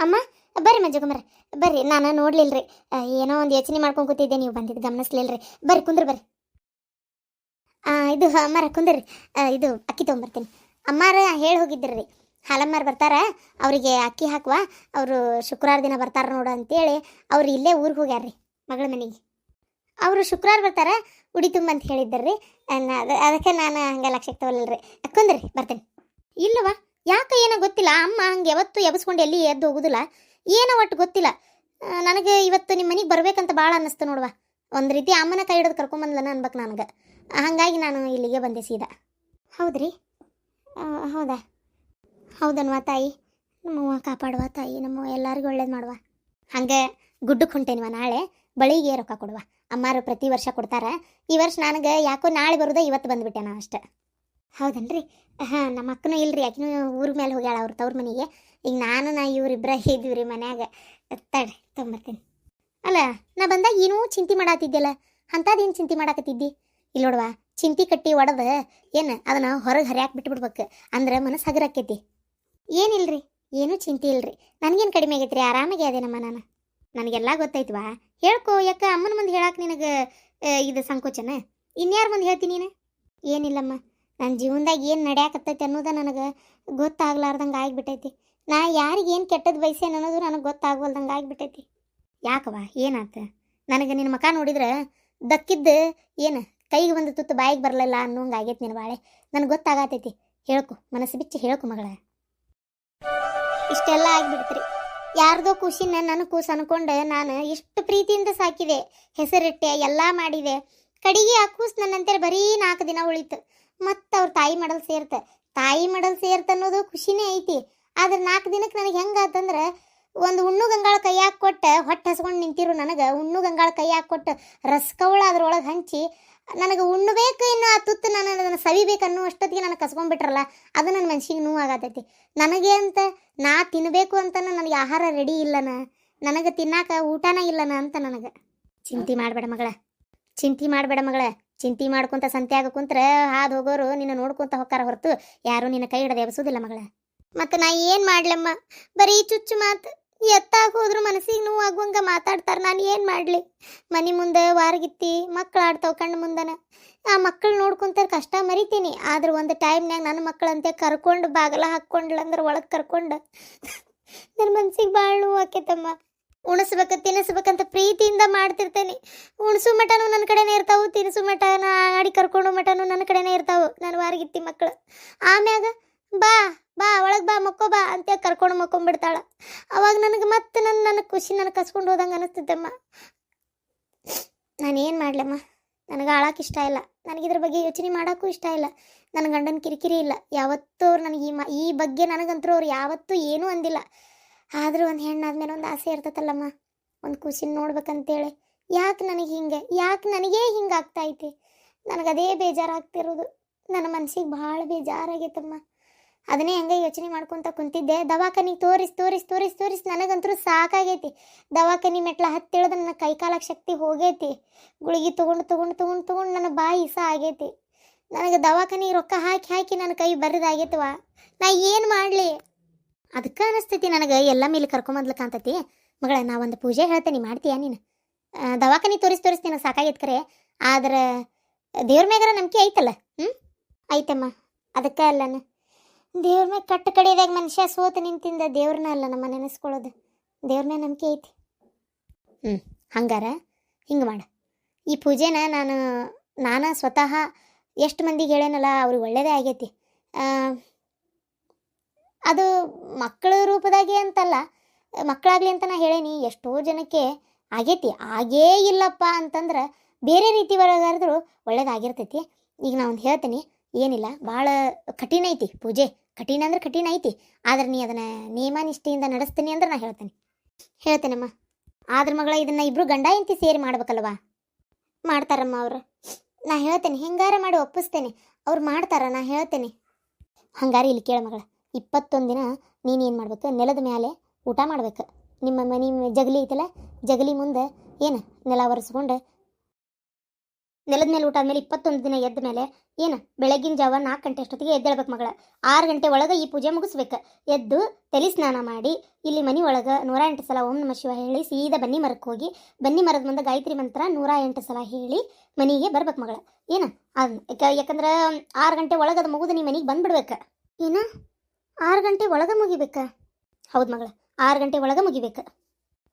ಅಮ್ಮ ಬರ್ರಿ ಮಂಜುಕುಮಾರ ಬರ್ರಿ. ನಾನು ನೋಡ್ಲಿಲ್ರಿ, ಏನೋ ಒಂದು ಯೋಚನೆ ಮಾಡ್ಕೊಂಡು ಕೂತಿದ್ದೆ, ನೀವು ಬಂದಿದ್ದು ಗಮನಿಸ್ಲಿಲ್ರಿ. ಬರ್ರಿ ಕುಂದ್ರ ಬರ್ರಿ. ಇದು ಅಮ್ಮಾರ ಕುಂದ್ರಿ, ಇದು ಅಕ್ಕಿ ತೊಗೊಂಬರ್ತೀನಿ. ಅಮ್ಮಾರ ಹೇಳಿ ಹೋಗಿದ್ದಿರಿ, ಹಾಲಮ್ಮಾರು ಬರ್ತಾರ, ಅವರಿಗೆ ಅಕ್ಕಿ ಹಾಕುವ, ಅವರು ಶುಕ್ರವಾರ ದಿನ ಬರ್ತಾರ ನೋಡು ಅಂತೇಳಿ ಅವ್ರು ಇಲ್ಲೇ ಊರಿಗೆ ಹೋಗ್ಯಾರ್ರಿ ಮಗಳ ಮನೆಗೆ. ಅವರು ಶುಕ್ರವಾರ ಬರ್ತಾರ ಉಡಿ ತುಂಬ ಅಂತ ಹೇಳಿದ್ದರ್ರಿ. ಅದಕ್ಕೆ ನಾನು ಹಂಗೆ ಲಕ್ಷಕ್ಕೆ ತಗೊಳ್ರಿ. ಕುಂದ್ರಿ ಬರ್ತೇನೆ. ಇಲ್ಲವ ಯಾಕೆ ಏನೋ ಗೊತ್ತಿಲ್ಲ, ಅಮ್ಮ ಹಂಗೆ ಯಾವತ್ತು ಎಬ್ಸ್ಕೊಂಡು ಎಲ್ಲಿ ಎದ್ದು ಹೋಗುದಿಲ್ಲ, ಏನೋ ಒಟ್ಟು ಗೊತ್ತಿಲ್ಲ. ನನಗೆ ಇವತ್ತು ನಿಮ್ಮ ಮನೆಗೆ ಬರ್ಬೇಕಂತ ಭಾಳ ಅನ್ನಿಸ್ತು ನೋಡುವ. ಒಂದು ರೀತಿ ಅಮ್ಮನ ಕೈ ಹಿಡಿದು ಕರ್ಕೊಂಬಂದ್ಲನ ಅನ್ಬೇಕು ನನಗೆ. ಹಾಗಾಗಿ ನಾನು ಇಲ್ಲಿಗೆ ಬಂದೆ ಸೀದಾ. ಹೌದ್ರಿ? ಹೌದಾ? ಹೌದನ್ವಾ ತಾಯಿ, ನಮ್ಮವ್ವ ಕಾಪಾಡುವ ತಾಯಿ, ನಮ್ಮ ಎಲ್ಲರಿಗೂ ಒಳ್ಳೇದು ಮಾಡುವ. ಹಂಗೆ ಗುಡ್ಡಕ್ಕೆ ಹೊಂಟೇನಿವ, ನಾಳೆ ಬಳಿಗೆ ರೊಕ್ಕ ಕೊಡುವ. ಅಮ್ಮಾರು ಪ್ರತಿ ವರ್ಷ ಕೊಡ್ತಾರೆ, ಈ ವರ್ಷ ನನಗೆ ಯಾಕೋ ನಾಳೆ ಬರೋದ ಇವತ್ತು ಬಂದುಬಿಟ್ಟೆ ನಾ ಅಷ್ಟೆ. ಹೌದನ್ರಿ? ಹಾಂ, ನಮ್ಮ ಅಕ್ಕನೂ ಇಲ್ರಿ, ಆಕಿನೂ ಊರ ಮೇಲೆ ಹೋಗ್ಯಾಳ ಅವ್ರ ತವ್ರ ಮನೆಗೆ. ಈಗ ನಾ ಇವರಿಬ್ಬರ ಇದ್ದೀವಿ ರೀ ಮನ್ಯಾಗ. ತಡ್ರಿ ತೊಗೊಂಬರ್ತೀನಿ. ಅಲ್ಲ, ನಾ ಬಂದಾಗ ಏನೂ ಚಿಂತೆ ಮಾಡತ್ತಿದ್ದೆಲ್ಲ, ಅಂಥದ್ದೇನು ಚಿಂತೆ ಮಾಡಾಕತ್ತಿದ್ದಿ? ಇಲ್ಲಿ ನೋಡುವ, ಚಿಂತೆ ಕಟ್ಟಿ ಒಡೆದು ಏನು ಅದನ್ನು ಹೊರಗೆ ಹರಿಯಾಕೆ ಬಿಟ್ಬಿಡ್ಬೇಕು, ಅಂದ್ರೆ ಮನಸ್ಸು ಹಗರಾಕೈತಿ. ಏನಿಲ್ರಿ, ಏನೂ ಚಿಂತೆ ಇಲ್ರಿ, ನನಗೇನು ಕಡಿಮೆ ಆಗೈತೆ ರೀ, ಆರಾಮಾಗಿ ಅದೇನಮ್ಮ ನಾನು. ನನಗೆಲ್ಲ ಗೊತ್ತಾಯ್ತವಾ, ಹೇಳ್ಕೊ. ಯಾಕೆ ಅಮ್ಮನ ಮುಂದೆ ಹೇಳಕ್ಕೆ ನಿನಗೆ ಇದು ಸಂಕೋಚನ? ಇನ್ಯಾರ ಮುಂದೆ ಹೇಳ್ತೀನಿ ನೀನು? ಏನಿಲ್ಲಮ್ಮ, ನನ್ನ ಜೀವನದಾಗ ಏನು ನಡೆಯಾಕತ್ತೈತಿ ಅನ್ನೋದು ನನಗೆ ಗೊತ್ತಾಗ್ಲಾರ್ದಂಗೆ ಆಗಿಬಿಟ್ಟೈತಿ. ನಾ ಯಾರಿಗೇನು ಕೆಟ್ಟದ್ದು ಬಯಸೇನು ಅನ್ನೋದು ನನಗೆ ಗೊತ್ತಾಗ್ವಲ್ದಂಗೆ ಆಗಿಬಿಟ್ಟೈತಿ. ಯಾಕವ ಏನಾತ? ನನಗೆ ನಿನ್ನ ಮಕ ನೋಡಿದ್ರೆ ದಕ್ಕಿದ್ದು ಏನು ಕೈಗೆ ಬಂದು ತುತ್ತು ಬಾಯಿಗೆ ಬರಲಿಲ್ಲ ಅನ್ನೋಂಗೆ ಆಗೈತೆ ನಿನ್ನ ಬಾಳೆ. ನನಗೆ ಗೊತ್ತಾಗತೈತಿ. ಹೇಳ್ಕೊ, ಮನಸ್ಸು ಬಿಚ್ಚಿ ಹೇಳ್ಕೊ ಮಗಳ. ಇಷ್ಟೆಲ್ಲ ಆಗಿಬಿಡ್ತ್ರಿ, ಯಾರ್ದೋ ಖುಷಿನ ನನ್ನ ಕೂಸು ಅನ್ಕೊಂಡು ನಾನು ಎಷ್ಟು ಪ್ರೀತಿಯಿಂದ ಸಾಕಿದೆ, ಹೆಸರಿಟ್ಟೆ, ಎಲ್ಲ ಮಾಡಿದೆ. ಕಡೆಗೆ ಆ ಕೂಸು ನನ್ನಂತೆ ಬರೀ 4 ದಿನ ಉಳಿತು. ಮತ್ತು ಅವ್ರ ತಾಯಿ ಮಡಲ್ ಸೇರ್ತ, ತಾಯಿ ಮಡಲ್ ಸೇರ್ತ ಅನ್ನೋದು ಖುಷಿನೇ ಐತಿ. ಆದ್ರೆ 4 ದಿನಕ್ಕೆ ನನಗೆ ಹೆಂಗಾತಂದ್ರೆ, ಒಂದು ಉಣ್ಣು ಗಂಗಾಳ ಕೈ ಹಾಕ್ಕೊಟ್ಟು ಹೊಟ್ಟೆ ಹಸ್ಕೊಂಡು ನಿಂತಿರು ನನಗೆ ಉಣ್ಣು ಗಂಗಾಳ ಕೈ ಹಾಕ್ಕೊಟ್ಟು ರಸ್ಕವಳ ಅದ್ರೊಳಗೆ ಹಂಚಿ ನನಗೆ ಉಣ್ಣಬೇಕು, ಇನ್ನು ಆ ತುತ್ತು ನಾನು ಅದನ್ನು ಸವಿಬೇಕು ಅನ್ನೋ ಅಷ್ಟೊತ್ತಿಗೆ ನನಗೆ ಕಸ್ಕೊಂಡ್ಬಿಟ್ರಲ್ಲ, ಅದು ನನ್ನ ಮನ್ಸಿಗೆ ನೋವಾಗತೈತಿ. ನನಗೆ ಅಂತ ನಾ ತಿನ್ನಬೇಕು ಅಂತ ನನಗೆ ಆಹಾರ ರೆಡಿ ಇಲ್ಲನ, ನನಗೆ ತಿನ್ನಾಕ ಊಟನ ಇಲ್ಲನ ಅಂತ ನನಗೆ. ಚಿಂತೆ ಮಾಡಬೇಡ ಮಗಳ, ಚಿಂತೆ ಮಾಡಬೇಡ ಮಗಳ. ಚಿಂತೆ ಮಾಡ್ಕೊತ ಸಂತ್ಯಾಗ ಕುಂತ್ರೆ ಹಾದು ಹೋಗೋರು ನಿನ್ನ ನೋಡ್ಕೊತ ಹೋಗ್ತಾರ ಹೊರತು ಯಾರು ನಿನ್ನ ಕೈ ಹಿಡದೆ ಎಬ್ಸೋದಿಲ್ಲ ಮಗಳ. ಮತ್ತು ನಾ ಏನು ಮಾಡ್ಲಮ್ಮ, ಬರೀ ಚುಚ್ಚು ಮಾತು. ಎತ್ತಾಗ ಹೋದ್ರು ಮನಸ್ಸಿಗೆ ನೋವು ಆಗುವಂಗೆ ಮಾತಾಡ್ತಾರೆ. ನಾನು ಏನು ಮಾಡಲಿ? ಮನೆ ಮುಂದೆ ವಾರಗಿತ್ತಿ ಮಕ್ಳು ಆಡ್ತಾವೆ ಕಣ್ಣು ಮುಂದನ, ಆ ಮಕ್ಕಳು ನೋಡ್ಕೊಂತಾರೆ, ಕಷ್ಟ ಮರಿತೀನಿ. ಆದ್ರೆ ಒಂದು ಟೈಮ್ನಾಗ ನನ್ನ ಮಕ್ಕಳಂತೆ ಕರ್ಕೊಂಡು ಬಾಗಲ ಹಾಕ್ಕೊಂಡ್ಲಂದ್ರೆ ಒಳಗೆ ಕರ್ಕೊಂಡು ನನ್ನ ಮನ್ಸಿಗೆ ಭಾಳ ನೋವು ಆಕೈತಮ್ಮ. ಉಣಿಸ್ಬೇಕು ತಿನ್ನಿಸ್ಬೇಕಂತ ಪ್ರೀತಿಯಿಂದ ಮಾಡ್ತಿರ್ತೇನೆ. ಉಣಿಸು ಮಟನೂ ನನ್ನ ಕಡೆನೇ ಇರ್ತಾವೆ, ತಿನ್ನಿಸು ಮಟ ಆಡಿ ಕರ್ಕೊಂಡು ಮಟನೂ ನನ್ನ ಕಡೆನೇ ಇರ್ತಾವೆ ನಾನು ವಾರಗಿತ್ತಿ ಮಕ್ಕಳು. ಆಮ್ಯಾಗ ಬಾ ಬಾ ಒಳಗೆ ಬಾ ಮಕ್ಕೋ ಬಾ ಅಂತ ಕರ್ಕೊಂಡು ಮಕ್ಕೊಂಡ್ಬಿಡ್ತಾಳೆ. ಅವಾಗ ನನಗೆ ಮತ್ತೆ ನನ್ನ ಖುಷಿ ನನಗೆ ಕಸ್ಕೊಂಡು ಹೋದಂಗೆ ಅನಿಸ್ತೈತಮ್ಮ. ನಾನೇನು ಮಾಡಲಮ್ಮ, ನನಗೆ ಆಳಕ್ಕೆ ಇಷ್ಟ ಇಲ್ಲ, ನನಗಿದ್ರ ಬಗ್ಗೆ ಯೋಚನೆ ಮಾಡೋಕ್ಕೂ ಇಷ್ಟ ಇಲ್ಲ. ನನ್ನ ಗಂಡನ ಕಿರಿಕಿರಿ ಇಲ್ಲ ಯಾವತ್ತೂ ಅವ್ರು ನನಗೆ ಈ ಬಗ್ಗೆ ನನಗಂತರೂ ಅವ್ರು ಯಾವತ್ತೂ ಏನೂ ಅಂದಿಲ್ಲ. ಆದರೂ ಒಂದು ಹೆಣ್ಣಾದ್ಮೇಲೆ ಒಂದು ಆಸೆ ಇರ್ತೈತಲ್ಲಮ್ಮ, ಒಂದು ಖುಷಿನ ನೋಡ್ಬೇಕಂತೇಳಿ. ಯಾಕೆ ನನಗೆ ಹಿಂಗೆ, ಯಾಕೆ ನನಗೇ ಹಿಂಗೆ ಆಗ್ತಾೈತಿ? ನನಗದೇ ಬೇಜಾರಾಗ್ತಿರೋದು. ನನ್ನ ಮನಸ್ಸಿಗೆ ಭಾಳ ಬೇಜಾರಾಗೈತಮ್ಮ. ಅದನ್ನೇ ಹಂಗೆ ಯೋಚನೆ ಮಾಡ್ಕೊತ ಕುಂತಿದ್ದೆ. ದವಾಖಾನಿಗೆ ತೋರಿಸಿ ನನಗಂತೂ ಸಾಕಾಗೈತಿ. ದವಾಖಾನಿ ಮೆಟ್ಲ ಹತ್ತಿಳಿದ್ರೆ ನನ್ನ ಕೈಕಾಲಕ್ಕೆ ಶಕ್ತಿ ಹೋಗೈತಿ. ಗುಳಿಗೆ ತೊಗೊಂಡು ನನ್ನ ಬಾಯಿ ಇಸ ಆಗೈತಿ. ನನಗೆ ದವಾಖಾನಿಗೆ ರೊಕ್ಕ ಹಾಕಿ ನನ್ನ ಕೈ ಬರಿದಾಗೈತವ. ನಾ ಏನು ಮಾಡಲಿ? ಅದಕ್ಕೆ ಅನಿಸ್ತೈತಿ ನನಗೆ ಎಲ್ಲ ಮೇಲೆ ಕರ್ಕೊಂಬದ್ಲಕ್ಕಂತತಿ. ಮಗಳ, ನಾ ಒಂದು ಪೂಜೆ ಹೇಳ್ತೇನೆ, ಮಾಡ್ತೀಯಾ ನೀನು? ದವಾಖಾನಿ ತೋರಿಸಿ ನನಗೆ ಸಾಕಾಗೈತೆ ಕರೆ, ಆದ್ರೆ ದೇವ್ರ ಮ್ಯಾಗಾರ ನಂಬಿಕೆ ಐತಲ್ಲ? ಐತಮ್ಮ. ಅದಕ್ಕೆ ಅಲ್ಲನ ದೇವ್ರ ಮ್ಯಾಗ ಕಟ್ಟ ಕಡೆಯದಾಗ ಮನುಷ್ಯ ಸೋತು ನಿಂತಿಂದ ದೇವ್ರನ್ನ ಅಲ್ಲ ನಮ್ಮ ನೆನೆಸ್ಕೊಳ್ಳೋದು. ದೇವ್ರ ಮ್ಯಾಗ ನಂಬಿಕೆ ಐತಿ. ಹಂಗಾರ ಹಿಂಗೆ ಮಾಡು, ಈ ಪೂಜೆನ ನಾನು ಸ್ವತಃ ಎಷ್ಟು ಮಂದಿಗೆ ಹೇಳೇನಲ್ಲ, ಅವ್ರಿಗೆ ಒಳ್ಳೇದೇ ಆಗೈತಿ. ಅದು ಮಕ್ಕಳ ರೂಪದಾಗೆ ಅಂತಲ್ಲ, ಮಕ್ಕಳಾಗಲಿ ಅಂತ ನಾ ಹೇಳೇನಿ. ಎಷ್ಟೋ ಜನಕ್ಕೆ ಆಗೈತಿ. ಆಗೇ ಇಲ್ಲಪ್ಪ ಅಂತಂದ್ರೆ ಬೇರೆ ರೀತಿ ಒಳಗಾದ್ರೂ ಒಳ್ಳೇದಾಗಿರ್ತೈತಿ. ಈಗ ನಾ ಒಂದು ಹೇಳ್ತೀನಿ, ಏನಿಲ್ಲ, ಭಾಳ ಕಠಿಣ ಐತಿ ಪೂಜೆ. ಕಠಿಣ ಅಂದ್ರೆ ಕಠಿಣ ಐತಿ, ಆದ್ರೆ ನೀ ಅದನ್ನು ನಿಯಮ ನಿಷ್ಠೆಯಿಂದ ನಡೆಸ್ತೀನಿ ಅಂದ್ರೆ ನಾ ಹೇಳ್ತೇನಮ್ಮ. ಆದ್ರೆ ಮಗಳ, ಇದನ್ನು ಇಬ್ಬರು ಗಂಡ ಹೆಂಡತಿ ಸೇರಿ ಮಾಡ್ಬೇಕಲ್ವಾ? ಮಾಡ್ತಾರಮ್ಮ ಅವರು. ನಾ ಹೇಳ್ತೇನೆ, ಹೆಂಗಾರ ಮಾಡಿ ಒಪ್ಪಿಸ್ತೇನೆ. ಅವ್ರು ಮಾಡ್ತಾರ, ನಾ ಹೇಳ್ತೇನೆ. ಹಂಗಾರೆ ಇಲ್ಲಿ ಕೇಳ ಮಗಳ, 21 ದಿನ ನೀನೇನು ಮಾಡ್ಬೇಕು, ನೆಲದ ಮೇಲೆ ಊಟ ಮಾಡ್ಬೇಕು. ನಿಮ್ಮ ಮನೆ ಜಗಲಿ ಐತಲ್ಲ, ಜಗಲಿ ಮುಂದೆ ಏನು ನೆಲ ಒರೆಸ್ಕೊಂಡು ನೆಲದ ಮೇಲೆ ಊಟ ಆದ್ಮೇಲೆ 21 ದಿನ ಎದ್ದ ಮೇಲೆ ಏನು ಬೆಳಗಿನ ಜಾವ 4 ಗಂಟೆ ಅಷ್ಟೊತ್ತಿಗೆ ಎದ್ದೇಳ್ಬೇಕು ಮಗಳ. 6 ಗಂಟೆ ಒಳಗೆ ಈ ಪೂಜೆ ಮುಗಿಸ್ಬೇಕು. ಎದ್ದು ತಲೆ ಸ್ನಾನ ಮಾಡಿ ಇಲ್ಲಿ ಮನೆ ಒಳಗೆ 108 ಸಲ ಓಂ ನಮಃ ಶಿವ ಹೇಳಿ ಸೀದಾ ಬನ್ನಿ ಮರಕ್ಕೆ ಹೋಗಿ ಬನ್ನಿ ಮರದ ಮುಂದೆ ಗಾಯತ್ರಿ ಮಂತ್ರ 108 ಸಲ ಹೇಳಿ ಮನೆಗೆ ಬರ್ಬೇಕು ಮಗಳ. ಏನು ಯಾಕಂದ್ರೆ 6 ಗಂಟೆ ಒಳಗೆ ಅದು ಮುಗಿದು ನೀ ಮನೆಗೆ ಬಂದ್ಬಿಡ್ಬೇಕು. ಏನು 6 ಗಂಟೆ ಒಳಗೆ ಮುಗಿಬೇಕಾ? ಹೌದು ಮಗಳ, 6 ಗಂಟೆ ಒಳಗೆ ಮುಗಿಬೇಕು.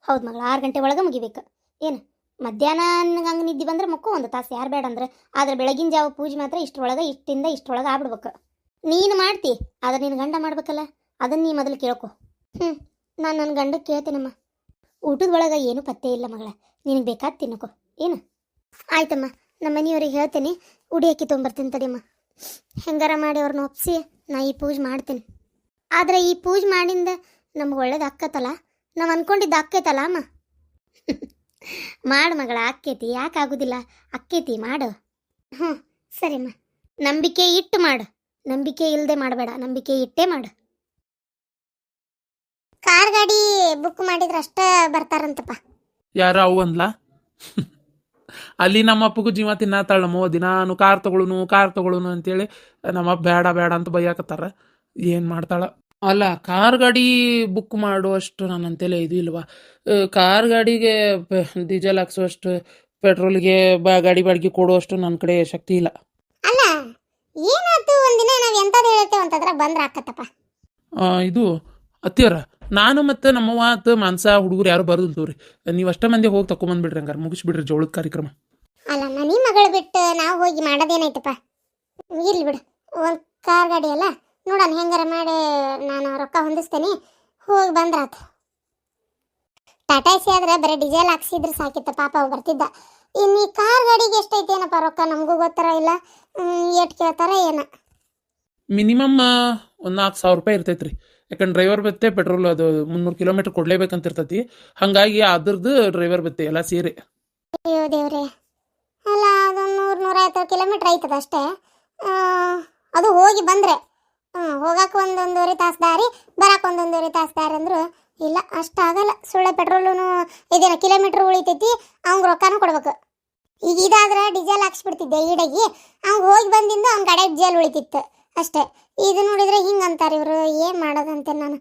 ಹೌದು ಮಗಳ, 6 ಗಂಟೆ ಒಳಗೆ ಮುಗಿಬೇಕು. ಏನು ಮಧ್ಯಾಹ್ನ ಹಂಗೆ ನಿದ್ದೆ ಬಂದ್ರೆ ಮಕ್ಕೋ 1 ತಾಸು ಯಾರು ಬೇಡ ಅಂದ್ರೆ, ಆದರೆ ಬೆಳಗಿನ ಜಾವ ಪೂಜೆ ಮಾತ್ರ ಇಷ್ಟರೊಳಗೆ ಇಷ್ಟರೊಳಗೆ ಆಗ್ಬಿಡ್ಬೇಕು. ನೀನು ಮಾಡ್ತಿ, ಆದರೆ ನಿನ್ನ ಗಂಡ ಮಾಡ್ಬೇಕಲ್ಲ, ಅದನ್ನು ನೀ ಮೊದಲು ಕೇಳ್ಕೊ. ನಾನು ನನ್ನ ಗಂಡಕ್ಕೆ ಕೇಳ್ತೇನಮ್ಮ. ಊಟದ ಒಳಗೆ ಏನೂ ಪತ್ತೆ ಇಲ್ಲ ಮಗಳ, ನಿನಗೆ ಬೇಕಾದ ತಿನ್ನಕೋ. ಏನು ಆಯ್ತಮ್ಮ, ನಮ್ಮ ಮನೆಯವ್ರಿಗೆ ಹೇಳ್ತೇನೆ, ಉಡಿ ಅಕ್ಕಿ ತೊಗೊಂಬರ್ತೀನಿ ತಡಿಯಮ್ಮ. ಹೆಂಗಾರ ಮಾಡಿ ಅವ್ರನ್ನ ಒಪ್ಪಿಸಿ ನಾ ಈ ಪೂಜೆ ಮಾಡ್ತೀನಿ. ಆದರೆ ಈ ಪೂಜೆ ಮಾಡಿಂದ ನಮ್ಗೆ ಒಳ್ಳೇದು ಆಕ್ಕತ್ತಲ್ಲ, ನಾವು ಅಂದ್ಕೊಂಡಿದ್ದು ಆಕ್ಕೈತಲ್ಲ ಅಮ್ಮ. ಮಾಡು ಮಗಳ, ಆಕ್ಕೇತಿ, ಯಾಕೆ ಆಗೋದಿಲ್ಲ, ಅಕ್ಕೇತಿ, ಮಾಡು. ಹ್ಞೂ ಸರಿಮ್ಮ, ನಂಬಿಕೆ ಇಟ್ಟು ಮಾಡು, ನಂಬಿಕೆ ಇಲ್ಲದೆ ಮಾಡಬೇಡ, ನಂಬಿಕೆ ಇಟ್ಟೇ ಮಾಡು. ಕಾರ್ ಗಾಡಿ ಬುಕ್ ಮಾಡಿದ್ರೆ ಅಷ್ಟೇ ಬರ್ತಾರಂತಪ್ಪ. ಯಾರ ಅವು ಅಂದ್ಲಾ? ಅಲ್ಲಿ ನಮ್ಮ ಅಪ್ಪಗೂ ಜೀವ ತಿನ್ನತ್ತಾಳ ನಮ್ಮವ್ವ ದಿನಾನು ಕಾರ್ ತಗೊಳುನು ಅಂತೇಳಿ ನಮ್ಮಪ್ಪ ಬೇಡ ಬೇಡ ಅಂತ ಬೈಯಾಕತ್ತಾರ. ಏನು ಮಾಡ್ತಾಳ? ಅಲ್ಲ, ಕಾರ್ ಗಾಡಿ ಬುಕ್ ಮಾಡುವಷ್ಟು ನನ್ನಂತೆಲೆ ಇದು ಇಲ್ವಾ? ಕಾರ್ ಗಾಡಿಗೆ ಡೀಸೆಲ್ ಹಾಕ್ಸುವಷ್ಟು, ಪೆಟ್ರೋಲ್ಗೆ ಗಾಡಿ ಬಾಡಿಗೆ ಕೊಡುವಷ್ಟು ನನ್ನ ಕಡೆ ಶಕ್ತಿ ಇಲ್ಲ. ಅಲ್ಲ ಏನಾಯ್ತು, ಒಂದಿನ ನಾವು ಎಂಥದ್ದು ಹೇಳ್ತೇವೆ ಅಂತಂದ್ರೆ ಬಂದ್ರೆ ಆಕತ್ತಪ್ಪ. ಇದು ಅತ್ತಿಯರ, ನಾನು ಮತ್ತು ನಮ್ಮವ್ವ ಮತ್ತು ಮಾನ್ಸ ಹುಡುಗರು ಯಾರು ಬರೋದಿಲ್ಲ ತೋರಿ, ನೀವು ಅಷ್ಟೇ ಮಂದಿ ಹೋಗಿ ತಗೊಂಬಂದ್ಬಿಡ್ರಿ, ಹಂಗಾರೆ ಮುಗಿಸ್ಬಿಡ್ರಿ ಜೋಳದ ಕಾರ್ಯಕ್ರಮ. ಅಲ್ಲ ಮನೆ ಮಗಳು ಬಿಟ್ಟು ನಾವು ಹೋಗಿ ಮಾಡೋದೇನಾಯ್ತಪ್ಪ, ಇರ್ಲಿ ಬಿಡು. ಒಂದು ಕಾರ್ ಗಾಡಿ ಅಲ್ಲ, ನೋಡೋಣ ಹೆಂಗಾರ ಮಾಡಿ ನಾನು ರೊಕ್ಕ ಹೊಂದಿಸ್ತೇನೆ, ಹೋಗಿ ಬಂದ್ರಾತ. ಟಾಟಾ ಎಸಿ ಆದ್ರೆ ಬರೀ ಡೀಸೆಲ್ ಹಾಕ್ಸಿದ್ರೆ ಸಾಕಿತ್ತ, ಪಾಪ ಅವು ಬರ್ತಿದ್ದ. ಇನ್ನು ಈ ಕಾರ್ ಗಾಡಿಗೆ ಎಷ್ಟೈತಿ ಏನಪ್ಪ ರೊಕ್ಕ, ನಮಗೂ ಗೊತ್ತಾರ ಇಲ್ಲ, ಎಷ್ಟು ಕೇಳ್ತಾರ ಏನ. ಮಿನಿಮಮ್ ಒಂದು 4,000 ರೂಪಾಯಿ ಇರ್ತೈತ್ರಿ. ಯಾಕಂದ್ರೆ ಡ್ರೈವರ್ ಬತ್ತೆ ಪೆಟ್ರೋಲ್ ಅದು 300 ಕಿಲೋಮೀಟರ್ ಕೊಡ್ಲೇಬೇಕಂತ ಇರ್ತೈತಿ. ಹಾಗಾಗಿ ಅದ್ರದ್ದು ಡ್ರೈವರ್ ಬತ್ತೆ ಎಲ್ಲ ಸೇರಿ. ಅಯ್ಯೋ ದೇವ್ರೆ, ಅಲ್ಲ ಅದು 100-150 ಕಿಲೋಮೀಟ್ರ್ ಐತದ ಅಷ್ಟೇ. ಅದು ಹೋಗಿ ಬಂದರೆ ಹೋಗಕ್ಕೆ 1-1.5 ತಾಸು ದಾರಿ, ಬರಕ್ಕೆ 1-1.5 ತಾಸು ದಾರಿ ಅಂದ್ರು ಇಲ್ಲ, ಅಷ್ಟಾಗಲ್ಲ. ಸುಳ್ಳೆ ಪೆಟ್ರೋಲು ಇದೇನ ಕಿಲೋಮೀಟ್ರ್ ಉಳಿತೈತಿ, ಅವ್ಗೆ ರೊಕ್ಕನೂ ಕೊಡ್ಬೇಕು. ಈಗ ಇದಾದ್ರೆ ಡೀಸೆಲ್ ಹಾಕ್ಸ್ಬಿಡ್ತಿದ್ದೆ ಈಡಾಗಿ, ಅವ್ಗೆ ಹೋಗಿ ಬಂದಿಂದ ಅವ್ನ ಕಡೆ ಡೀಸೆಲ್ ಉಳಿತಿತ್ತು ಅಷ್ಟೇ. ಇದು ನೋಡಿದ್ರೆ ಹಿಂಗೆ ಅಂತಾರೆ ಇವರು, ಏನು ಮಾಡೋದಂತೆ. ನಾನು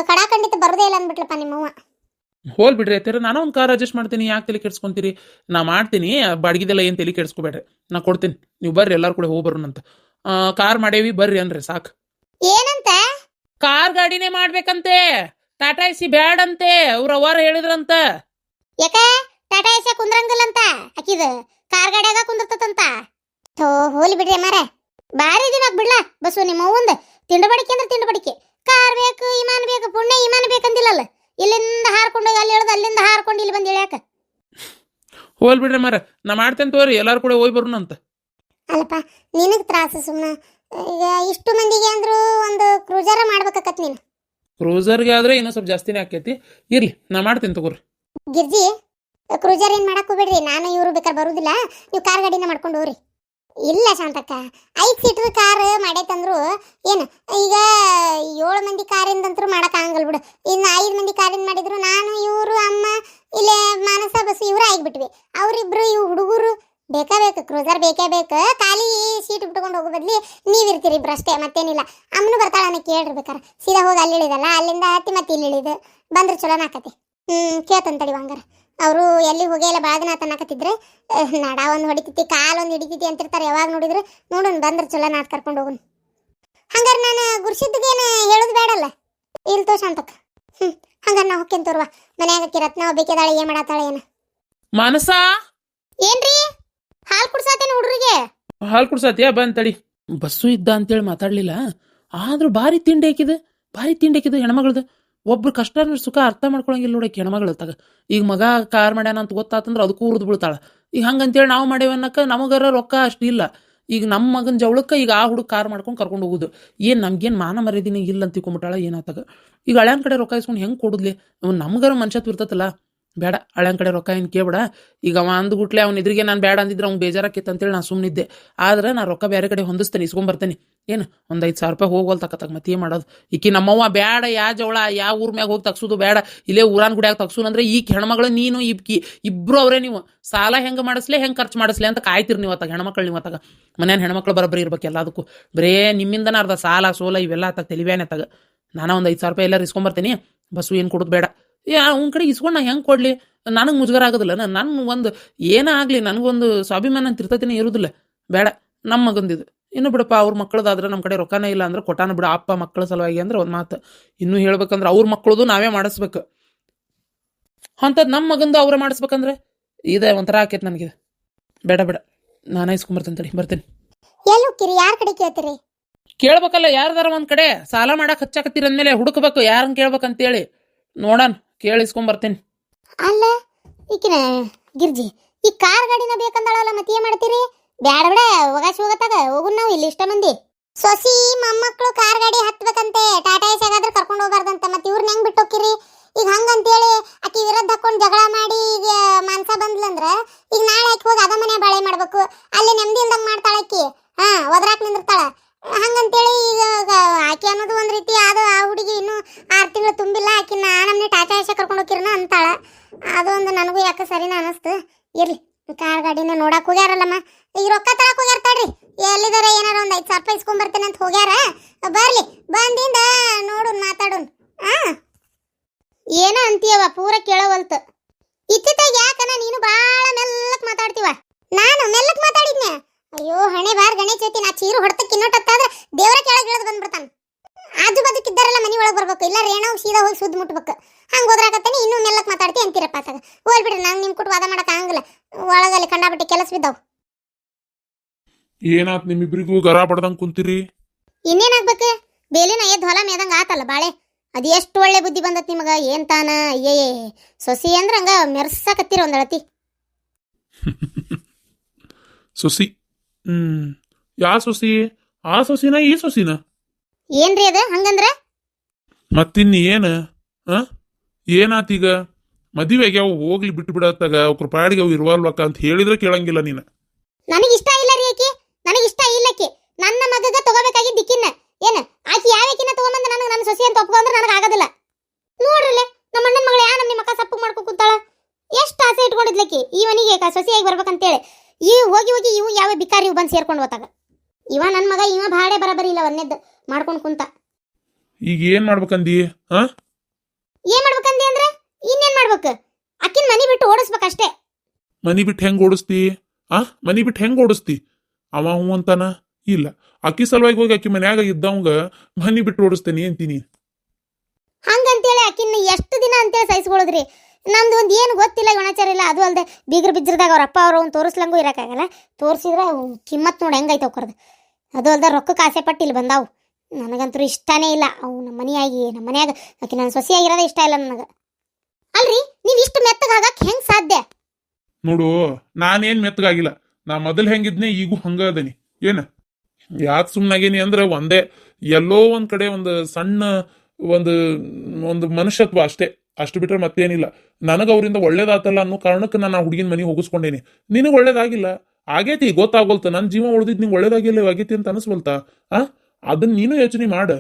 ಕಡಾಖಂಡಿತ ಬರೋದೇ ಇಲ್ಲ ಅಂದ್ಬಿಟ್ಲಪ್ಪ ನಿಮ್ಮವ್ವ. ಹೋಲ್ ಬಿಡ್ರಿ ಅತ್ತೀರ, ನಾನು ಒಂದು ಕಾರ್ ಅಡ್ಜಸ್ಟ್ ಮಾಡ್ತೀನಿ, ಯಾಕೆ ತಲೆ ಕೆಡ್ಸ್ಕೊಂತೀರಿ? ನಾ ಮಾಡ್ತೀನಿ, ಬಾಡಿಗೆದೆಲ್ಲ ಏನು ತಲೆ ಕೆಡ್ಸ್ಕೊಬೇಡ್ರಿ, ನಾ ಕೊಡ್ತೀನಿ. ನೀವು ಬರ್ರಿ, ಎಲ್ಲರೂ ಕೂಡ ಹೋಗಿ ಬರೋಣಂತ. ಕಾರ್ ಮಾಡೇವಿ ಬರ್ರಿ ಅನ್ರಿ ಸಾಕು. ಏನಂತ? ಕಾರ್ ಗಾಡಿನೇ ಮಾಡ್ಬೇಕಂತೆ, ಟಾಟಾ ಎಸಿ ಬ್ಯಾಡಂತೆ, ಅವ್ರ ಅವರ ಹೇಳಿದ್ರಂತ. ಯಾಕೆ ಟಾಟಾ ಎಸಿ ಕುಂದ್ರಂಗಿಲ್ಲ ಅಂತ ಆಕಿದ ಕಾರ್ ಗಾಡಿಯಾಗ ಕುಂದಿರ್ತದಂತ? ಹೋಲಿ ಬಿಡ್ರಿ ಮಾರ, ಬಾರಿ ದಿನ ಬಿಡ್ಲ ಬಸ್ಸು ನಿಮ್ಮ ಅವ್ವಂದ. ತಿಂಡಬಡಿಕೆ ಅಂದ್ರೆ ತಿಂಡಬಡಿಕೆ, ಕಾರ್ ಬೇಕು, ವಿಮಾನ ಬೇಕು, ಪುಣ್ಯ ವಿಮಾನ ಬೇಕಂದಿಲ್ಲಲ್ಲ. ಇಲ್ಲಿಂದ ಹಾರ್ಕೊಂಡೋಗಿ ಅಲ್ಲಿ ಹೇಳೋದು, ಅಲ್ಲಿಂದ ಹಾರ್ಕೊಂಡು ಇಲ್ಲಿ ಬಂದು ಇಳ್ಯಾಕ. ಹೋಲ್ ಬಿಡ್ರಿ ಮಾರ, ನಾ ಮಾಡ್ತೇನೆ ತೋರಿ, ಎಲ್ಲರೂ ಕೂಡ ಹೋಗಿ ಬರೋಣಂತ. ಅಲ್ಲಪ್ಪ ನಿನಗೆ ತ್ರಾಸು ಸುಮ್ಮನೆ. ಈಗ ಇಷ್ಟು ಮಂದಿಗೆ ಅಂದ್ರು ಒಂದು ಕ್ರೂಜರ ಮಾಡ್ಬೇಕಾಕತ್ ನೀನು. ಕ್ರೂಸರ್ಗೆ ಆದ್ರೆ ಇನ್ನೂ ಸ್ವಲ್ಪ ಜಾಸ್ತಿನೇ ಆಕೈತಿ, ಇರ್ಲಿ ನಾ ಮಾಡ್ತೇನೆ ತಗೋರಿ. ಗಿರ್ಜಿ, ಕ್ರೂಜರ್ ಏನು ಮಾಡಕ್ ಹೋಗ್ಬೇಡ್ರಿ, ನಾನು ಇವರು ಬೇಕಾದ್ರೆ ಬರುದಿಲ್ಲ, ನೀವು ಕಾರ್ ಗಾಡಿನ ಮಾಡ್ಕೊಂಡು ಹೋಗ್ರಿ. ಇಲ್ಲ ಶಾಂತಕ್ಕ, 5 ಸೀಟರ್ ಕಾರ್ ಮಾಡೈತಂದ್ರು ಏನು, ಈಗ 7 ಮಂದಿ ಕಾರಿಂದಂತರೂ ಆಗಂಗಿಲ್ಲ ಬಿಡು. ಇನ್ನು 5 ಮಂದಿ ಕಾರಿಂದ ಮಾಡಿದ್ರು ನಾನು ಇವರು ಅಮ್ಮ ಇಲ್ಲೇ ಮಾನಸ ಬಸ್ ಇವರು ಆಗಿಬಿಟ್ವಿ. ಅವರಿಬ್ರು ಇವು ಹುಡುಗರು ಬೇಕಾ ಬೇಕು, ಕ್ರೂಸರ್ ಬೇಕೇ ಬೇಕು. ಖಾಲಿ ಸೀಟ್ ಬಿಟ್ಕೊಂಡು ಹೋಗೋ ಬದ್ಲಿ ನೀವಿರ್ತೀರಿ ಇಬ್ರು ಅಷ್ಟೇ, ಮತ್ತೇನಿಲ್ಲ. ಅಮ್ಮನು ಬರ್ತಾಳನ್ನ ಕೇಳಿರ್ಬೇಕಾರೆ, ಸೀದಾ ಹೋಗಿ ಅಲ್ಲಿ ಇಳಿದಲ್ಲ, ಅಲ್ಲಿಂದ ಹತ್ತಿ ಮತ್ತೆ ಇಲ್ಲಿ ಇಳಿದು ಬಂದ್ರೆ ಚಲೋನ ಆಕತಿ. ಕೇಳ್ತಂತಡಿ ಹಂಗಾರ. ಅವರು ಎಲ್ಲಿ ಹೋಗಿಲ್ಲ ಭಾಳ ದಿನ ತನ್ನಕತ್ತಿದ್ರೆ, ನಡ ಒಂದು ಹೊಡಿತೈತಿ, ಕಾಲು ಒಂದು ಹಿಡಿತೈತಿ ಅಂತಿರ್ತಾರೆ ಯಾವಾಗ ನೋಡಿದ್ರು. ನೋಡೋಣ ಬಂದ್ರೆ ಚಲೋ ನಾಟ್ ಕರ್ಕೊಂಡು ಹೋಗೋಣ. ಹಂಗಾರೆ ನಾನು ಗುರ್ಸಿದ್ಗೇನು ಹೇಳೋದು ಬೇಡಲ್ಲ. ಇಲ್ತೋ ಶಾಂತಕ್ಕ. ಹಂಗಾರೆ ನಾ ಹೊಕ್ಕೇನ್ ತೋರ್ವ, ಮನ್ಯಾಗ ರತ್ನ ಬೇಕಿದಾಳೆ, ಏನು ಮಾಡತ್ತಾಳೆ ಏನು. ಮಾನಸ ಏನ್ರಿ ಹಾಲು ಕುಡ್ಸಾತೇನೆ ಹುಡುಗರಿಗೆ? ಹಾಲು ಕುಡ್ಸಾತಿಯಾ? ಬಂತಡಿ. ಬಸ್ಸು ಇದ್ದ ಅಂತೇಳಿ ಮಾತಾಡ್ಲಿಲ್ಲ, ಆದ್ರೂ ಭಾರಿ ತಿಂಡಿ ಹಾಕಿದ್ದು ಹೆಣ್ಮಗಳದು. ಒಬ್ರು ಕಷ್ಟ ಸುಖ ಅರ್ಥ ಮಾಡ್ಕೊಳಂಗಿಲ್ಲ ನೋಡಕ್ಕೆ ಹೆಣ್ಮಗಳು ತಗ. ಈಗ ಮಗ ಕಾರ್ ಮಾಡ್ಯಾನ ಅಂತ ಗೊತ್ತಾತಂದ್ರೆ ಅದಕ್ಕೂ ಉರಿದು ಬೀಳ್ತಾಳ. ಈಗ ಹಂಗಂತೇಳಿ ನಾವು ಮಾಡೇವನ್ನಕ್ಕೆ ನಮಗರ ರೊಕ್ಕ ಅಷ್ಟಿಲ್ಲ. ಈಗ ನಮ್ಮ ಮಗನ ಜವಳಕ್ಕೆ ಈಗ ಆ ಹುಡುಗ ಕಾರ್ ಮಾಡ್ಕೊಂಡು ಕರ್ಕೊಂಡು ಹೋಗುದು, ಏನು ನಮ್ಗೇನು ಮಾನ ಮರ್ಯಾದಿನ ಇಲ್ಲ ಅಂತ ತಿಳ್ಕೊಂಬಿಟ್ಟಾಳ ಏನಾತಾಗ. ಈಗ ಹಳ್ಯಾನ ಕಡೆ ರೊಕ್ಕ ಇಸ್ಕೊಂಡು ಹೆಂಗೆ ಕೊಡುದ್ಲಿ? ನಮ್ಗಾರ ಮನುಷ್ಯತ್ವ ಇರ್ತತಲ್ಲ. ಬೇಡ ಹಳ್ಯನ ಕಡೆ ರೊಕ್ಕ ಏನು ಕೇಳ್ಬೇಡ. ಈಗ ಅವ ಅಂದ್ಬಿಟ್ಲೆ ಅವ್ನ ಎದುರಿಗೆ ನಾನು ಬೇಡ ಅಂದಿದ್ರೆ ಅವ್ನು ಬೇಜಾರಾಕಿತ್ತು ಅಂತೇಳಿ ನಾನು ಸುಮ್ಮನಿದ್ದೆ. ಆದ್ರೆ ನಾನು ರೊಕ್ಕ ಬೇರೆ ಕಡೆ ಹೊಂದಿಸ್ತೇನೆ, ಇಸ್ಕೊಂಬರ್ತೇನೆ. ಏನು ಒಂದು 5,000 ರೂಪಾಯಿ ಹೋಗೋಲ್ ತಕ್ಕತ್ತಾಗ ಮತ್ತೆ ಏನು ಮಾಡೋದು. ಈಕಿ ನಮ್ಮವ್ವ ಬೇಡ, ಯಾವ ಜವಳ ಯಾವ ಊರ ಮ್ಯಾಗ ಹೋಗಿ ತಗ್ಸೋದು ಬೇಡ, ಇಲ್ಲೇ ಊರಾನ್ ಗುಡಿಯಾಗ ತಗ್ಸೂನು ಅಂದ್ರೆ ಈಗ ಹೆಣ್ಮಗಳು ನೀನು ಇಬ್ರು ಅವರೇ. ನೀವು ಸಾಲ ಹೆಂಗೆ ಮಾಡಿಸ್ಲೆ ಹೆಂಗೆ ಖರ್ಚು ಮಾಡಿಸ್ಲಿ ಅಂತ ಕಾಯ್ತಿರಿ ನೀವು ಅತ್ತಾಗ. ಹೆಣ್ಮಕ್ಳು ನೀವು ಅತ್ತಾಗ ಮನೇನ ಹೆಣ್ಮಕ್ಳು ಬರೋಬ್ಬರಿ ಇರ್ಬೇಕು ಎಲ್ಲದಕ್ಕೂ. ಬರೇ ನಿಮ್ಮಿಂದನ ಅರ್ಧ ಸಾಲ ಸೋಲ ಇವೆಲ್ಲ ಅತ್ತಾಗ ತೆಲಿವೇನೆ ಅತ್ತಾಗ. ನಾನು ಒಂದು 5,000 ರೂಪಾಯಿ ಎಲ್ಲರೂ ಇಸ್ಕೊಂಬರ್ತೀನಿ. ಬಸ್ಸು ಏನು ಕೊಡೋದು ಬೇಡ. ಅವ್ನ ಕಡೆ ಇಸ್ಕೊಂಡು ನಾ ಹೆಂಗೆ ಕೊಡಲಿ? ನನಗೆ ಮುಜುಗರ ಆಗೋದಿಲ್ಲ. ನನ್ನ ಒಂದು ಏನೇ ಆಗಲಿ ನನಗೊಂದು ಸ್ವಾಭಿಮಾನ ಅಂತ ಇರ್ತೈತಿನೇ ಇರೋದಿಲ್ಲ. ಬೇಡ, ನಮ್ಮ ಮಗಂದಿದು ಇನ್ನು ಬಿಡಪ್ಪ. ಅವ್ರ ಮಕ್ಕಳದಾದ್ರೆ ನಮ್ಮ ಕಡೆ ರೊಕ್ಕನೇ ಇಲ್ಲ ಅಂದ್ರೆ ಕೊಟ್ಟಾನ ಬಿಡ. ಅಪ್ಪ ಮಕ್ಕಳ ಸಲುವಾಗಿ ಅಂದ್ರೆ ಒಂದು ಮಾತು. ಇನ್ನೂ ಹೇಳ್ಬೇಕಂದ್ರೆ ಅವ್ರ ಮಕ್ಕಳದು ನಾವೇ ಮಾಡಿಸ್ಬೇಕು. ಅಂಥದ್ದು ನಮ್ಮ ಮಗಂದು ಅವರೇ ಮಾಡಿಸ್ಬೇಕಂದ್ರೆ ಇದೇ ಒಂಥರ ಆಕೈತೆ ನನಗೆ. ಬೇಡ ಬೇಡ, ನಾನೇ ಇಸ್ಕೊಂಬರ್ತೇನೆ ತಡಿ, ಬರ್ತೀನಿ. ಎಲ್ಲಿ ಹೋಗ್ತೀರಿ? ಯಾರ ಕಡೆ ಕೇಳ್ತೀರಿ? ಕೇಳ್ಬೇಕಲ್ಲ, ಯಾರ್ದಾರ ಒಂದು ಕಡೆ ಸಾಲ ಮಾಡಕ್ಕೆ ಹಚ್ಚಾಕತ್ತೀರ ಅಂದಮೇಲೆ ಹುಡುಕ್ಬೇಕು ಯಾರನ್ನ ಕೇಳ್ಬೇಕಂತೇಳಿ. ನೋಡೋಣ, ಕೇಳಿಸ್ಕೊಂಬರ್ತೀನಿ. ಅಲ್ಲ ಈಕಿನ ಗಿರ್ಜಿ ಈ ಕಾರ್ ಗಾಡಿನ ಬೇಕಂದಳಲ್ಲ, ಮತ್ತೆ ಏನ್ ಮಾಡ್ತೀರಿ? ಬ್ಯಾಡ ಬಿಡ, ಹೋಗಾಸಿ ಹೋಗತ್ತಾಗ ಹೋಗುನ್ ನಾವು ಇಲ್ಲಿ ಇಷ್ಟ ಮಂದಿ. ಸೊಸಿ ಮೊಮ್ಮಕ್ಕಳು ಕಾರ್ ಗಾಡಿ ಹತ್ಬೇಕಂತೆ, ಟಾಟಾ ಎಸ್ ಆಗಾದ್ರೆ ಕರ್ಕೊಂಡು ಹೋಗ್ಬಾರ್ದಂತ. ಮತ್ತೆ ಇವ್ರನ್ನ ಹೆಂಗ್ ಬಿಟ್ಟು ಹೋಗಿರಿ? ಈಗ ಹಂಗಂತೇಳಿ ಆಕಿ ವಿರುದ್ಧ ಹಾಕೊಂಡು ಜಗಳ ಮಾಡಿ ಈಗ ಮಾನ್ಸ ಬಂದ್ಲಂದ್ರ ಈಗ ನಾಳೆ ಆಕಿ ಹೋಗಿ ಅದ ಮನೆ ಬಾಳೆ ಮಾಡ್ಬೇಕು. ಅಲ್ಲಿ ನೆಮ್ಮದಿ ಇಲ್ದಂಗ್ ಮಾಡ್ತಾಳ ಆಕಿ. ಒದ್ರಾಕ್ ನಿಂದಿರ್ತಾಳ. ಹಂಗಂತೇಳಿ ಈಗ ಆಕಿ ಅನ್ನೋದು ಒಂದ್ ರೀತಿ ಅದು. ಆ ಹುಡುಗಿ ಇನ್ನೂ 6 ತಿಂಗಳು ತುಂಬಿಲ್ಲ, ಆಕಿನ ನಮ್ಮನೆ ಟಾಟಾ ಎಸ್ ಕರ್ಕೊಂಡು ಹೋಗಿರನ ಅಂತಾಳ. ಅದು ಒಂದು ನನಗೂ ಯಾಕೆ ಸರಿನ ಅನಿಸ್ತು. ಇರ್ಲಿ, ಕಾರ್ ಗಾಡಿನ ನೋಡಕ್ ಹೋಗ್ಯಾರಲ್ಲಮ್ಮ. ಈಗ ರೊಕ್ಕ ತರಕ್ ಹೋಗ್ಯಾರ ತಡ್ರಿ. ಎಲ್ಲಿದಾರ ಏನಾರ ಒಂದು 5,000 ರೂಪಾಯಿ ಇಸ್ಕೊಂಬರ್ತೇನೆ ಅಂತ ಹೋಗ್ಯಾರ. ಬರ್ಲಿ, ಬಂದಿಂದ ನೋಡುನ್ ಮಾತಾಡೋನ್. ಏನ ಅಂತೀಯವ? ಪೂರ ಕೇಳವಲ್ತು. ಇತ್ತಿತ್ತಾಗ ಯಾಕನ ನೀನು ಬಾಳ ಮೆಲ್ಲಕ್ ಮಾತಾಡ್ತೀವ. ನಾನು ಮೆಲ್ಲಕ್ ಮಾತಾಡಿದ್ನೆ? ಅಯ್ಯೋ ಹಣೆ ಬಾರ್ ಗಣೇಶ ಚೌತಿ. ನಾ ಚೀರು ಹೊಡ್ತಕ್ಕೆ ಇನ್ನೊಟ್ಟಾದ್ರೆ ದೇವರ ಕೆಳಗೆ ಇಳಿದು ಬಂದ್ಬಿಡ್ತಾನ. ಆಜು ಬಾಜುಕಿದ್ದಾರೆಲ್ಲ ಮನಿ ಒಳಗೆ ಬರ್ಬೇಕು, ಇಲ್ಲ ರೇಣವ್ ಸೀದಾ ಹೋಗಿ ಸುದ್ದು ಮುಟ್ಬೇಕು. ಹಂಗೆ ಹೋದ್ರಾಕತ್ತೇನೆ ಇನ್ನೂ ಮೆಲ್ಲಕ್ ಮಾತಾಡ್ತಿ ಅಂತೀರಪ್ಪ ಆತಾಗ. ಹೋಲ್ ಬಿಡ್ರಿ, ನಂಗೆ ನಿಮ್ಮ ಕುಟ್ಟು ವಾದ ಮಾಡಕ್ ಆಗಂಗಿಲ್ಲ. ಒಳಗಲ್ಲಿ ಕಂಡಾಬಿಟ್ಟು ಕೆಲಸ ಬಿದ್ದಾವ್. ಏನಾತ್ ನಿಮ್ಮಿಬ್ರಿಗೂ ಗರ ಬಡ್ದಂಗ್ ಕುಂತೀರಿ? ಇನ್ನೇನಾಗ್ಬೇಕು? ಬೇಲಿನ ಎದ್ದು ಹೊಲ ಮೇದಂಗ ಆತಲ್ಲ ಬಾಳೆ. ಅದು ಎಷ್ಟು ಒಳ್ಳೆ ಬುದ್ಧಿ ಬಂದತ್ ನಿಮಗ. ಏನ್ ತಾನ ಅಯ್ಯೇ ಸೊಸಿ ಅಂದ್ರ ಹಂಗ ಮೆರ್ಸಾಕತ್ತೀರ ಒಂದಳತಿ. ಸೊಸಿ? ಯಾ ಸೊಸಿ? ಆ ಸೊಸಿನ ಈ ಸೊಸಿನ? ಏನ್ರಿ ಅದ ಹಂಗಂದ್ರ? ಮತ್ತಿನ್ ಏನಾತೀಗ? ಮದುವೆಗೆ ಅವು ಹೋಗ್ಲಿ ಬಿಟ್ಟು ಬಿಡತ್ತಾಗ ಅವ್ರ ಪಾಡಿಗೆ ಅವು ಇರುವಲ್ವಕ್ಕ ಅಂತ ಹೇಳಿದ್ರೆ ಕೇಳಂಗಿಲ್ಲ ನೀನು. ನನಗೆ ಇಷ್ಟ ಇಲ್ಲ ರೀ ಆಕಿ. ನನಗೆ ಇಷ್ಟ ಇಲ್ಲಕಿ. ನನ್ನ ಮಗಗ ತಗೋಬೇಕಾಗಿದ್ದ ದಿಕ್ಕಿನ ಏನ ಆಕಿ ಯಾವಕಿನ ತಗೊಂಬಂದ ನನಗೆ ನನ್ನ ಸೊಸಿ ಅಂತ ಒಪ್ಕೊಂಡ್ರೆ ನನಗೆ ಆಗೋದಿಲ್ಲ. ನೋಡ್ರಲ್ಲ, ನಮ್ಮ ಅಣ್ಣನ ಮಗಳು ಯಾ ನಮ್ಮ ಮಕ್ಕ ಸಪ್ಪು ಮಾಡ್ಕೊ ಕೂತಾಳ. ಎಷ್ಟು ಆಸೆ ಇಟ್ಕೊಂಡಿದ್ಲಕಿ ಈ ಮನಿಗೆ ಸೊಸಿಯಾಗಿ ಬರ್ಬೇಕಂತೇಳಿ. ಈ ಹೋಗಿ ಹೋಗಿ ಇವು ಯಾವ ಬಿಕಾರಿ ಇವು ಬಂದು ಸೇರ್ಕೊಂಡು ಹೋತಾಗ. ಇವ ನನ್ನ ಮಗ ಇವ ಭಾಡೆ ಬರಬರಿ ಇಲ್ಲ, ಒಂದೇದ್ದು ಮಾಡ್ಕೊಂಡು ಕುಂತ. ಈಗ ಏನ್ ಮಾಡ್ಬೇಕಂದಿ? ಏನ್ ಮಾಡ್ಬೇಕಂದಿ ಅಂದ್ರೆ ಇನ್ನೇನ್ ಮಾಡ್ಬೇಕು? ಅಕ್ಕಿನ ಮನಿ ಬಿಟ್ಟು ಓಡಿಸ್ಬೇಕಷ್ಟೇ. ಮನಿ ಬಿಟ್ಟು ಹೆಂಗ್ ಓಡಿಸ್ತಿ? ಮನಿ ಬಿಟ್ಟು ಹೆಂಗ್ ಓಡಿಸ್ತಿ? ಅವ ಹೂ ಅಂತಾನ? ಇಲ್ಲ, ಅಕ್ಕಿ ಸಲುವಾಗಿ ಹೋಗಿ ಅಕ್ಕಿ ಮನ್ಯಾಗ ಇದ್ದವಂಗ ಮನಿ ಬಿಟ್ಟು ಓಡಿಸ್ತೇನೆ ಅಂತೀನಿ. ಹಂಗಂತೇಳಿ ಅಕ್ಕಿನ ಎಷ್ಟು ದಿನ ಅಂತೇಳಿ ಸಹಿಸ್ಕೊಳ್ಳೋದ್ರಿ? ನಮ್ದು ಒಂದು ಏನು ಗೊತ್ತಿಲ್ಲ, ಗುಣಾಚಾರ ಇಲ್ಲ. ಅದು ಅಲ್ಲದೆ ಬೀಗ್ರ ಬಿಜ್ರದಾಗ ಅವ್ರ ಅಪ್ಪ ಅವ್ನು ತೋರಿಸ್ಲಂಗೂ ಇರೋಕ್ಕಾಗಲ್ಲ. ತೋರಿಸಿದ್ರೆ ಕಿಮ್ಮತ್ ನೋಡಿ ಹೆಂಗೈತೆ ಅವ್ರದ್ದು. ಅದು ಅಲ್ದ ರೊಕ್ಕಕ್ಕೆ ಆಸೆ ಪಟ್ಟು ಇಲ್ಲಿ ಬಂದಾವು. ನನಗಂತೂ ಇಷ್ಟನೇ ಇಲ್ಲ. ಅವು ನಮ್ಮ ಮನೆಯಾಗಿ ನಮ್ಮ ಮನ್ಯಾಗ ಆಕಿ ನನ್ನ ಸೊಸೆಯಾಗಿರೋದೇ ಇಷ್ಟ ಇಲ್ಲ ನನಗೆ. ಅಲ್ರಿ, ನೀವು ಇಷ್ಟು ಮೆತ್ತಗೆ ಆಗಕ್ಕೆ ಹೆಂಗೆ ಸಾಧ್ಯ? ನೋಡು, ನಾನೇನ್ ಮೆತ್ತಗಾಗಿಲ್ಲ. ನಾ ಮೊದಲ್ ಹೆಂಗಿದ್ನೆ ಈಗೂ ಹಂಗ ಅದನಿ. ಏನ ಯಾಕೆ ಸುಮ್ಮನಾಗೇನಿ ಅಂದ್ರೆ ಒಂದೇ ಎಲ್ಲೋ ಒಂದ್ ಕಡೆ ಒಂದು ಸಣ್ಣ ಒಂದು ಒಂದು ಮನುಷ್ಯತ್ವ ಅಷ್ಟೇ. ಅಷ್ಟು ಬಿಟ್ರೆ ಮತ್ತೇನಿಲ್ಲ. ನನಗೆ ಅವರಿಂದ ಒಳ್ಳೇದಾತಲ್ಲ ಅನ್ನೋ ಕಾರಣಕ್ಕೆ ನಾನು ಆ ಹುಡುಗಿನ ಮನೆ ಹೋಗಿಸ್ಕೊಂಡೇನಿ. ನಿನಗೆ ಒಳ್ಳೇದಾಗಿಲ್ಲ ಆಗೇತಿ, ಗೊತ್ತಾಗೋಲ್ತ. ನನ್ನ ಜೀವ ಉಳಿದಿದ್ದು ನಿಂಗೆ ಒಳ್ಳೇದಾಗಿಲ್ಲ ಆಗೇತಿ ಅಂತ ಅನಿಸ್ಬೋಲ್ತಾ? ಅದನ್ನ ನೀನು ಯೋಚನೆ ಮಾಡ.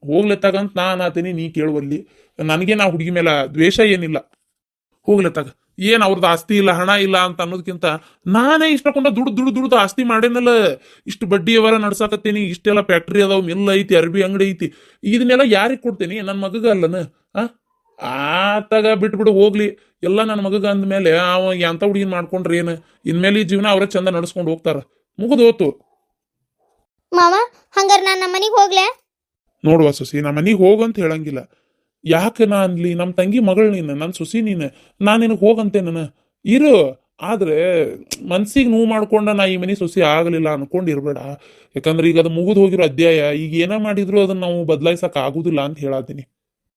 ಹೋಗ್ಲೆತ್ತಾಗಂತ ನಾ ಆತೀನಿ, ನೀ ಕೇಳುವಲ್ಲಿ. ನನಗೆ ನಾ ಹುಡುಗಿ ಮೇಲೆ ದ್ವೇಷ ಏನಿಲ್ಲ. ಹೋಗ್ಲೆತ್ತಾಗ ಏನ್ ಅವ್ರದ್ದು ಆಸ್ತಿ ಇಲ್ಲ ಹಣ ಇಲ್ಲ ಅಂತ ಅನ್ನೋದಕ್ಕಿಂತ ನಾನೇ ಇಷ್ಟಕೊಂಡ ದುಡ್ದು ಆಸ್ತಿ ಮಾಡೇನಲ್ಲ. ಇಷ್ಟು ಬಡ್ಡಿ ವ್ಯವಹಾರ ನಡ್ಸಾಕತ್ತೇನಿ, ಇಷ್ಟೆಲ್ಲ ಫ್ಯಾಕ್ಟ್ರಿ ಅದಾವ, ಮಿಲ್ ಐತಿ, ಅರ್ಬಿ ಅಂಗಡಿ ಐತಿ. ಇದನ್ನೆಲ್ಲ ಯಾರಿಗೆ ಕೊಡ್ತೇನಿ? ನನ್ನ ಮಗಗ ಅಲ್ಲನ? ಆತಾಗ ಬಿಟ್ಬಿಡು ಹೋಗ್ಲಿ. ಎಲ್ಲ ನನ್ನ ಮಗಗ ಅಂದ್ಮೇಲೆ ಅವ ಎಂತ ಹುಡುಗಿನ ಮಾಡ್ಕೊಂಡ್ರೆ ಏನು? ಇನ್ಮೇಲೆ ಈ ಜೀವನ ಅವರೇ ಚಂದ ನಡ್ಸ್ಕೊಂಡು ಹೋಗ್ತಾರ. ಮುಗಿದು ಹೋತು. ಮಾವ ಹಂಗಾರ ನಾನು ನಮ್ಮ ಮನೆಗೆ ಹೋಗ್ಲೆ? ನೋಡುವ ಸೊಸಿ, ನಾ ಮನೆಗೆ ಹೋಗಂತ ಹೇಳಂಗಿಲ್ಲ. ಯಾಕೆ ನಾ ಅನ್ಲಿ? ನಮ್ಮ ತಂಗಿ ಮಗಳು ನೀನು, ನನ್ನ ಸೊಸಿ ನೀನು. ನಾನು ನಿನಗೆ ಹೋಗಂತೆ ನಾನು ಇರು. ಆದ್ರೆ ಮನ್ಸಿಗೆ ನೋವು ಮಾಡ್ಕೊಂಡ ನಾ ಈ ಮನೆ ಸೊಸಿ ಆಗಲಿಲ್ಲ ಅನ್ಕೊಂಡಿರ್ಬೇಡ. ಯಾಕಂದ್ರೆ ಈಗ ಅದು ಮುಗಿದು ಹೋಗಿರೋ ಅಧ್ಯಾಯ. ಈಗ ಏನ ಮಾಡಿದ್ರು ಅದನ್ನ ನಾವು ಬದಲಾಯಿಸಕ್ ಆಗುದಿಲ್ಲ ಅಂತ ಹೇಳಾತೀನಿ.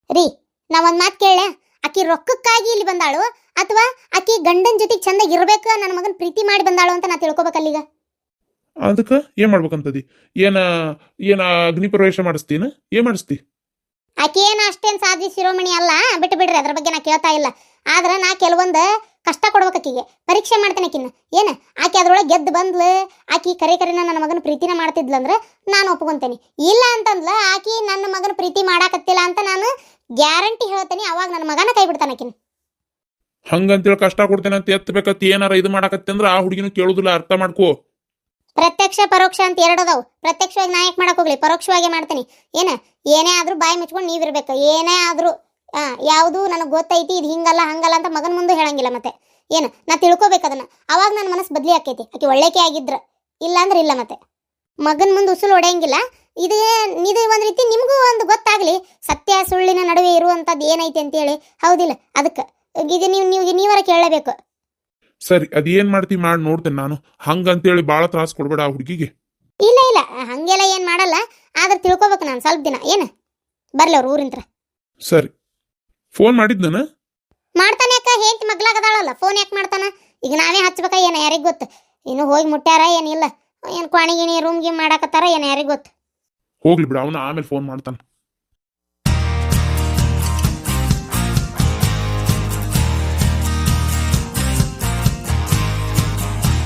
ರೀ, ನಾ ಒಂದ್ ಮಾತು ಕೇಳ. ಆಕಿ ರೊಕ್ಕಕ್ಕಾಗಿ ಇಲ್ಲಿ ಬಂದಾಳು ಅಥವಾ ಆಕಿ ಗಂಡನ ಜೊತೆಗೆ ಚಂದ ಇರ್ಬೇಕು, ನನ್ನ ಮಗನ್ ಪ್ರೀತಿ ಮಾಡಿ ಬಂದಾಳು ಅಂತ ನಾ ತಿಳ್ಕೊಬೇಕಲ್ಲೀಗ. ಅದಕ್ಕೆ ಏನ್ ಮಾಡ್ಬೇಕಂತದಿ? ಏನ ಏನ ಅಗ್ನಿ ಪ್ರವೇಶ ಮಾಡಿಸ್ತೀನ? ಏನ್ ಮಾಡಿಸ್ತಿ? ಆಕೆ ಏನು ಅಷ್ಟೇನು ಸಾಧಿ ಶಿರೋಮಣಿ ಅಲ್ಲ, ಬಿಟ್ಟು ಬಿಡ್ರಿ, ಅದ್ರ ಬಗ್ಗೆ ನಾ ಕೇಳ್ತಾ ಇಲ್ಲ. ಆದ್ರೆ ನಾ ಕೆಲವೊಂದು ಕಷ್ಟ ಕೊಡ್ಬೇಕು ಆಕಿಗೆ, ಪರೀಕ್ಷೆ ಮಾಡ್ತೇನೆ ಆಕಿನ. ಏನು ಆಕೆ ಅದ್ರೊಳಗೆ ಗೆದ್ದು ಬಂದ್ಲು, ಆಕಿ ಕರೆನ ನನ್ನ ಮಗನ ಪ್ರೀತಿನ ಮಾಡ್ತಿದ್ಲಂದ್ರೆ ನಾನು ಒಪ್ಕೊಂತೇನೆ. ಇಲ್ಲ ಅಂತಂದ್ಲ ಆಕಿ ನನ್ನ ಮಗನ ಪ್ರೀತಿ ಮಾಡಾಕತ್ತಿಲ್ಲ ಅಂತ ನಾನು ಗ್ಯಾರಂಟಿ ಹೇಳ್ತೇನೆ, ಅವಾಗ ನನ್ನ ಮಗನ ಕೈ ಬಿಡ್ತಾನೆ ಆಕಿನ. ಹಂಗಂತೇಳಿ ಕಷ್ಟ ಕೊಡ್ತೇನೆ ಅಂತ ಎತ್ತಬೇಕತ್ ಏನಾರ ಇದು ಮಾಡಾಕತ್ತೆ ಅಂದ್ರೆ ಆ ಹುಡುಗಿನೂ ಕೇಳುದಿಲ್ಲ, ಅರ್ಥ ಮಾಡ್ಕೋ. ಪ್ರತ್ಯಕ್ಷ ಪರೋಕ್ಷ ಅಂತ ಎರಡು ಅದಾವು. ಪ್ರತ್ಯಕ್ಷವಾಗಿ ನಾ ಯಾಕೆ ಮಾಡಕ್ ಹೋಗ್ಲಿ, ಪರೋಕ್ಷವಾಗಿ ಮಾಡ್ತೀನಿ. ಏನೇ ಆದ್ರೂ ಬಾಯಿ ಮುಚ್ಕೊಂಡು ನೀವಿರ್ಬೇಕು. ಏನೇ ಆದ್ರೂ ಯಾವುದು ನನಗೆ ಗೊತ್ತೈತಿ, ಇದು ಹಿಂಗಲ್ಲ ಹಂಗಲ್ಲ ಅಂತ ಮಗನ ಮುಂದೆ ಹೇಳಂಗಿಲ್ಲ. ಮತ್ತೆ ನಾ ತಿಳ್ಕೊಬೇಕು ಅದನ್ನ, ಅವಾಗ ನನ್ನ ಮನಸ್ಸು ಬದ್ಲಿ ಆಕೈತಿ. ಆಕೆ ಒಳ್ಳೆಕೆ ಆಗಿದ್ರ, ಇಲ್ಲ ಅಂದ್ರೆ ಇಲ್ಲ. ಮತ್ತೆ ಮಗನ ಮುಂದೆ ಉಸುಲು ಹೊಡೆಯಂಗಿಲ್ಲ. ಇದು ಒಂದ್ ರೀತಿ ನಿಮಗೂ ಒಂದು ಗೊತ್ತಾಗ್ಲಿ, ಸತ್ಯ ಸುಳ್ಳಿನ ನಡುವೆ ಇರುವಂತದ್ದು ಏನೈತಿ ಅಂತೇಳಿ. ಹೌದಿಲ್ಲ? ಅದಕ್ಕೆ ಇದು ನೀವರ ಕೇಳಲೇಬೇಕು. ಸರಿ, ಅದೇನ್ ಮಾಡ್ತಿ ಮಾಡಿ ನೋಡ್ತೇನೆ ನಾನು. ಹಂಗಂತೇಳಿ ಬಾಳ ತ್ರಾಸ ಕೊಡ್ಬೇಡ ಆ ಹುಡುಗಿಗೆ. ಇಲ್ಲ ಹಂಗೆಲ್ಲ ಏನ್ ಮಾಡಲ್ಲ, ಆದ್ರೆ ತಿಳ್ಕೊಬೇಕು ನಾನು ಸ್ವಲ್ಪ ದಿನ. ಬರ್ಲಿ ಅವ್ರ ಊರಿಂತ್ರ. ಸರಿ, ಫೋನ್ ಮಾಡಿದ್ನ? ಮಾಡ್ತಾನೆ ಯಾಕ, ಹೆಂಡತಿ ಮಗ್ಲಾಗದಾಳಲ್ಲ, ಫೋನ್ ಯಾಕೆ ಮಾಡ್ತಾನ? ಈಗ ನಾವೇ ಹಚ್ಬೇಕಾ ಏನ, ಯಾರಿಗ್ ಗೊತ್ತು? ಇನ್ನು ಹೋಗಿ ಮುಟ್ಟ್ಯಾರ ಏನಿಲ್ಲ, ಏನ್ ಕ್ವಾಣಿಗಿಣಿ ರೂಮ್ ಗೀಮ್ ಮಾಡಾಕತ್ತಾರ ಏನ, ಯಾರಿಗ್ ಗೊತ್ತು? ಹೋಗ್ಲಿ ಬಿಡ, ಅವನ ಆಮೇಲೆ ಫೋನ್ ಮಾಡ್ತಾನ.